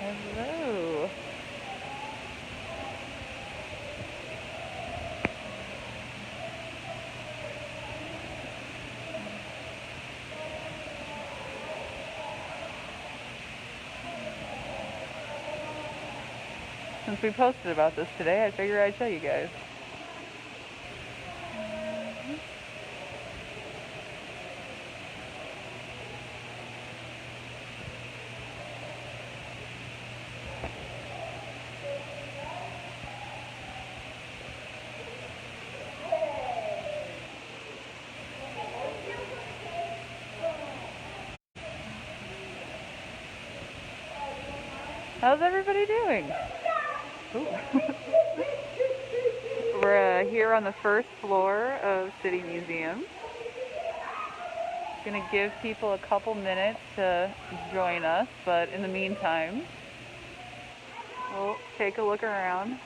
Hello. Since we posted about this today, I figured I'd show you guys. How's everybody doing? We're here on the first floor of City Museum. Gonna give people a couple minutes to join us, but in the meantime, we'll take a look around.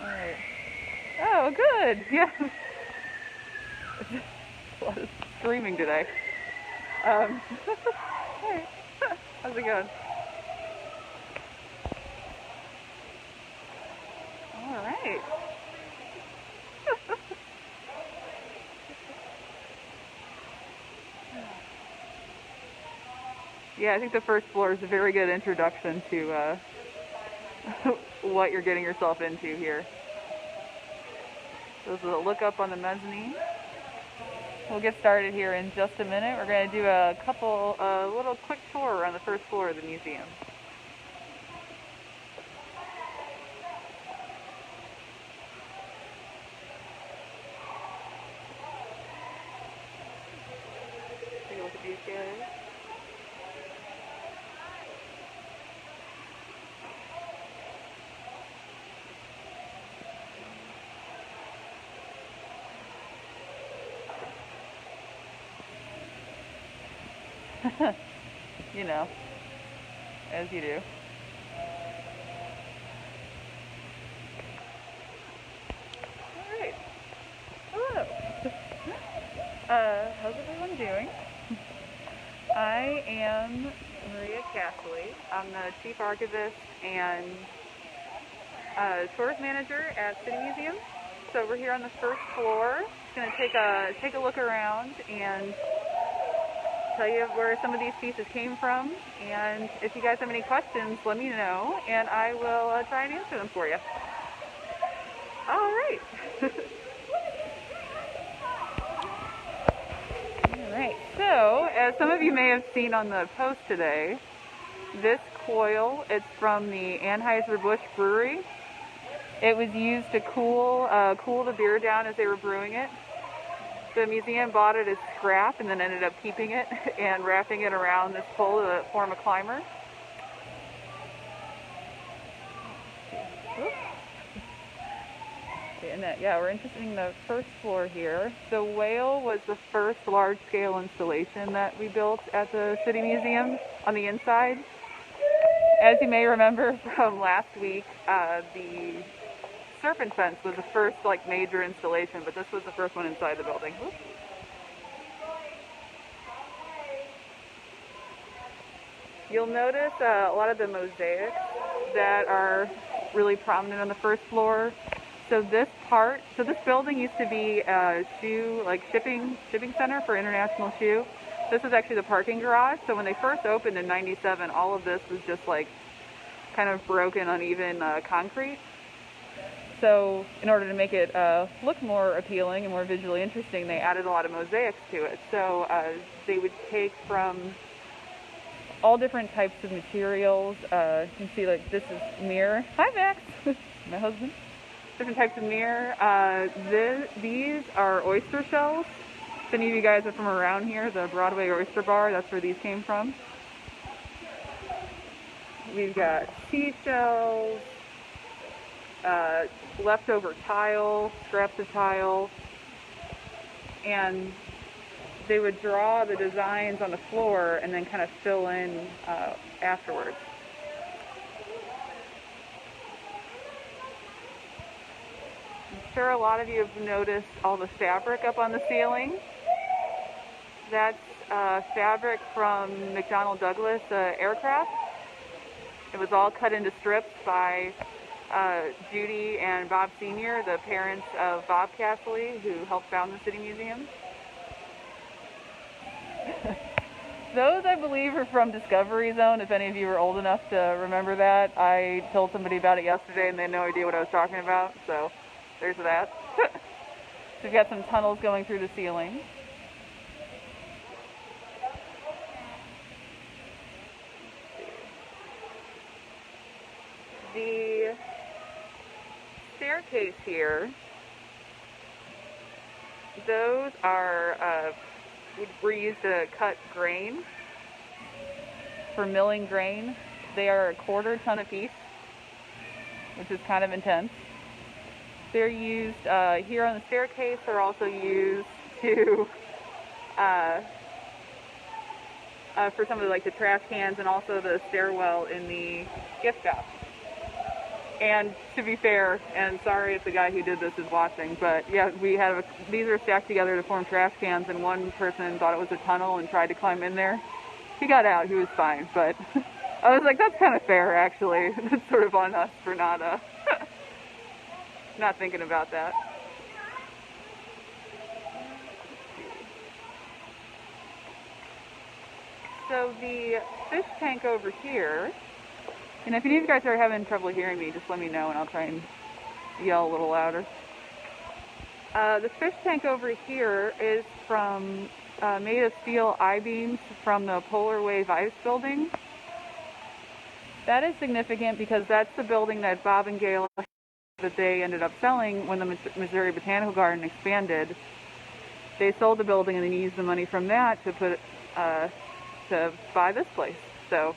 Alright. Oh, good! Yeah. A lot of screaming today. Hey, how's it going? Alright. Yeah, I think the first floor is a very good introduction to what you're getting yourself into here. So this is a look up on the mezzanine. We'll get started here in just a minute. We're going to do a little quick tour around the first floor of the museum. Take a look at these guys. You know, as you do. Alright. Hello. How's everyone doing? I am Maria Castley. I'm the Chief Archivist and Tours Manager at City Museum. So we're here on the first floor. Just going to take a look around and tell you where some of these pieces came from, and if you guys have any questions, let me know, and I will try and answer them for you. All right. All right. So, as some of you may have seen on the post today, this coil, it's from the Anheuser-Busch Brewery. It was used to cool the beer down as they were brewing it. The museum bought it as scrap and then ended up keeping it and wrapping it around this pole to form a climber. Yeah, we're entering the first floor here. The whale was the first large-scale installation that we built at the City Museum on the inside. As you may remember from last week, the serpent fence was the first major installation, but this was the first one inside the building. Oops. You'll notice a lot of the mosaics that are really prominent on the first floor. So this building used to be a shipping center for international shoe. This is actually the parking garage. So when they first opened in '97, all of this was just kind of broken, uneven concrete. So in order to make it look more appealing and more visually interesting, they added a lot of mosaics to it. So they would take from all different types of materials. You can see this is mirror. Hi Max, my husband. Different types of mirror. These are oyster shells. If any of you guys are from around here, the Broadway Oyster Bar, that's where these came from. We've got seashells, leftover tile, scraps of tile, and they would draw the designs on the floor and then kind of fill in afterwards. sure a lot of you have noticed all the fabric up on the ceiling. That's fabric from McDonnell Douglas aircraft. It was all cut into strips by Judy and Bob Sr., the parents of Bob Castley, who helped found the City Museum. Those, I believe, are from Discovery Zone, if any of you are old enough to remember that. I told somebody about it yesterday, and they had no idea what I was talking about, so there's that. So we've got some tunnels going through the ceiling. The staircase here, those are were used to cut grain, for milling grain. They are 1/4 ton a piece, which is kind of intense. They're used here on the staircase. They're also used to for some of the trash cans, and also the stairwell in the gift shop. And to be fair, and sorry if the guy who did this is watching, but yeah, these are stacked together to form trash cans, and one person thought it was a tunnel and tried to climb in there. He got out, he was fine, but I was like, that's kind of fair, actually. That's sort of on us for not not thinking about that. So the fish tank over here, and if any of you guys are having trouble hearing me, just let me know and I'll try and yell a little louder. The fish tank over here is made of steel I-beams from the Polar Wave Ice building. That is significant because that's the building that Bob and Gail, that they ended up selling when the Missouri Botanical Garden expanded. They sold the building and then used the money from that to buy this place. So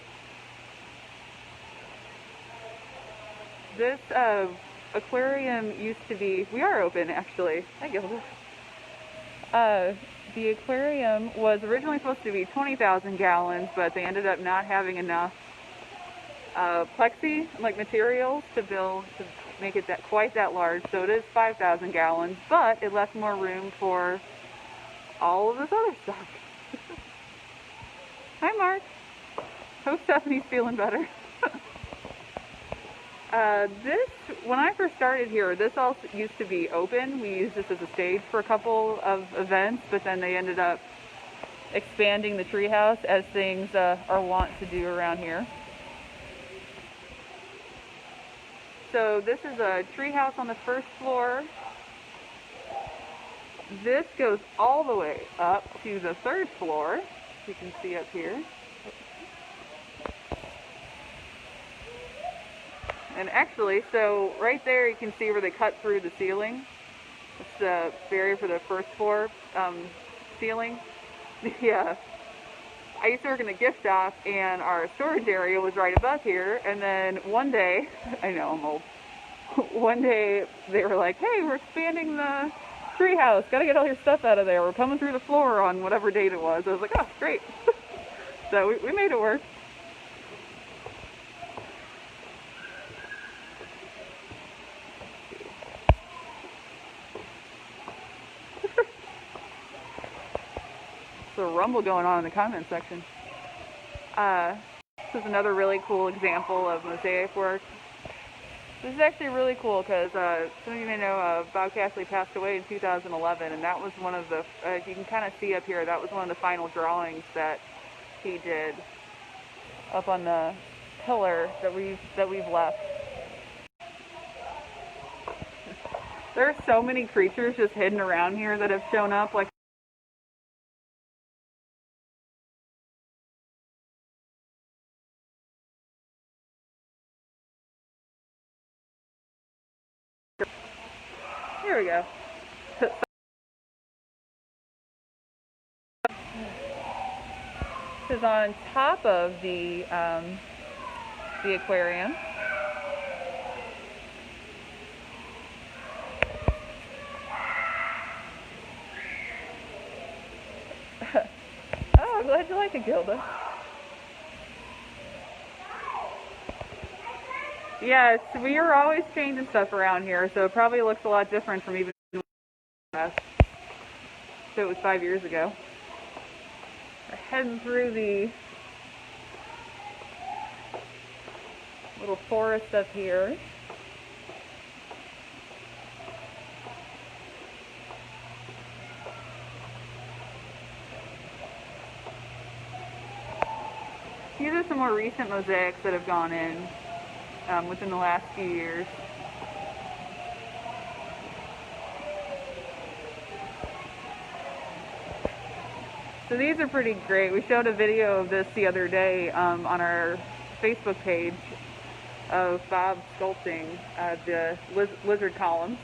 this aquarium used to be, we are open actually. Hi Gilda. The aquarium was originally supposed to be 20,000 gallons, but they ended up not having enough plexi materials to make it quite that large. So it is 5,000 gallons, but it left more room for all of this other stuff. Hi Mark. Hope Stephanie's feeling better. When I first started here, this all used to be open. We used this as a stage for a couple of events, but then they ended up expanding the treehouse, as things are wont to do around here. So this is a treehouse on the first floor. This goes all the way up to the 3rd floor, you can see up here. And actually, so right there you can see where they cut through the ceiling. It's the barrier for the 1st floor ceiling. I used to work in the gift shop, and our storage area was right above here. And then one day, I know I'm old, one day they were like, hey, we're expanding the treehouse. Gotta get all your stuff out of there. We're coming through the floor on whatever date it was. I was like, oh, great. So we made it work. There's a rumble going on in the comment section. This is another really cool example of mosaic work. This is actually really cool because some of you may know Bob Castley passed away in 2011, and that was one of the, you can kind of see up here, that was one of the final drawings that he did up on the pillar that we've left. There are so many creatures just hidden around here that have shown up, like here we go. This is on top of the aquarium. Oh, I'm glad you like it, Gilda. Yes, we are always changing stuff around here, so it probably looks a lot different from even so it was 5 years ago. We're heading through the little forest up here. These are some more recent mosaics that have gone in within the last few years. So these are pretty great. We showed a video of this the other day on our Facebook page of Bob sculpting the lizard columns.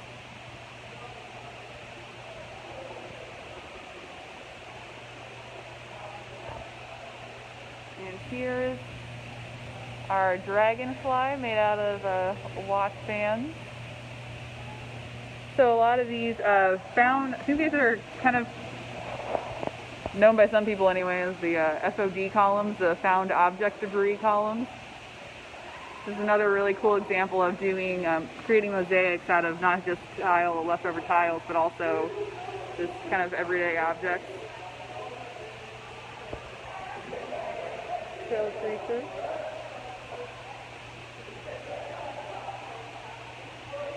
And here's our dragonfly made out of watch bands. So a lot of these I think these are kind of known by some people anyway as the FOD columns, the found object debris columns. This is another really cool example of doing creating mosaics out of not just leftover tiles, but also just kind of everyday objects. Shell creatures.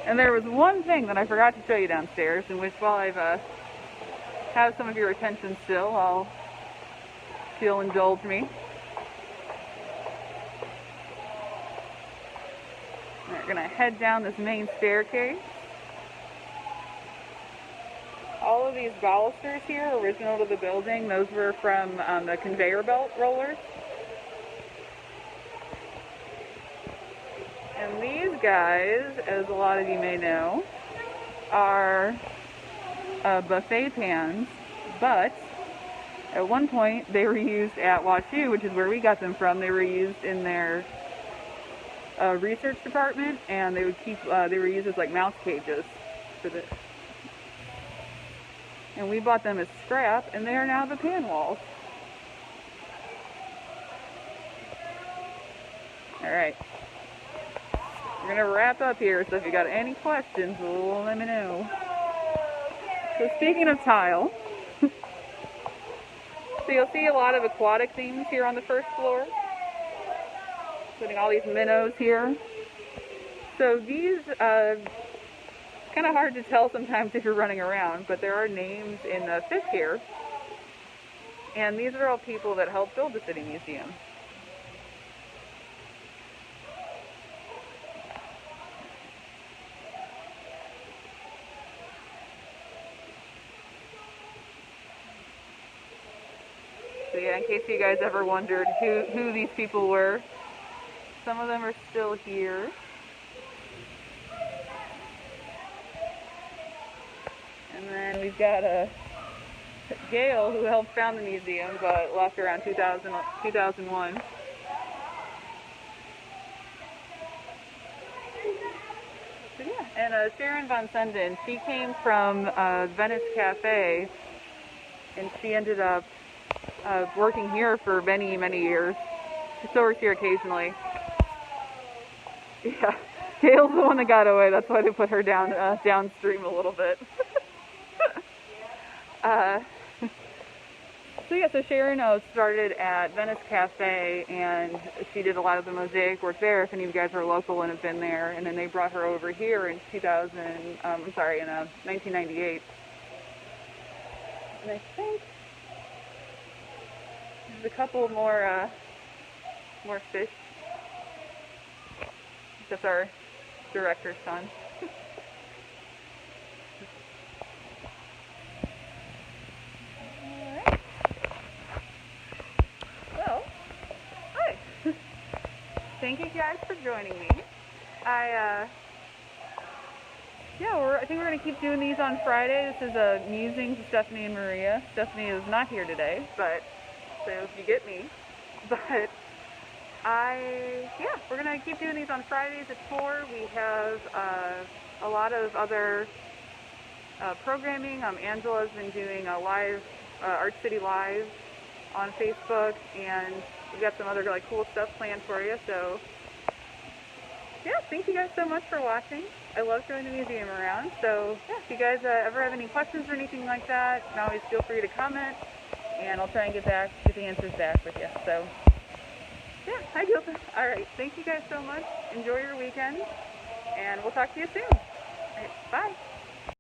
And there was one thing that I forgot to show you downstairs, in which while I've have some of your attention still, if you'll indulge me. We're going to head down this main staircase. All of these balusters here, original to the building, those were from the conveyor belt rollers. And these guys, as a lot of you may know, are buffet pans, but at one point they were used at WashU, which is where we got them from. They were used in their research department, and they were used as like mouse cages for the. And we bought them as scrap, and they are now the pan walls. All right. We're going to wrap up here, so if you got any questions, let me know. So speaking of tile, so you'll see a lot of aquatic themes here on the first floor, including all these minnows here. So these, kind of hard to tell sometimes if you're running around, but there are names in the fish here. And these are all people that helped build the City Museum. So yeah, in case you guys ever wondered who these people were, some of them are still here. And then we've got Gail, who helped found the museum, but left around 2001. So yeah, and Sharon Von Senden, she came from Venice Cafe, and she ended up working here for many, many years. She still works here occasionally. Yeah, Gail's the one that got away. That's why they put her downstream a little bit. So yeah, so Sharon started at Venice Cafe, and she did a lot of the mosaic work there. If any of you guys are local and have been there, and then they brought her over here in 1998. And I think there's a couple more fish. That's our director's son. Alright. Well, hi. Thank you guys for joining me. I think we're going to keep doing these on Friday. This is Musings with Stephanie and Maria. Stephanie is not here today, but so if you get me. But we're going to keep doing these on Fridays at 4. We have a lot of other programming. Angela's been doing a live Art City Live on Facebook, and we've got some other cool stuff planned for you. So Yeah, thank you guys so much for watching. I love showing the museum around. So yeah, if you guys ever have any questions or anything like that, you can always feel free to comment, and I'll try and get the answers back with you. So yeah, hi Gilda. All right, thank you guys so much. Enjoy your weekend, and we'll talk to you soon. All right, bye.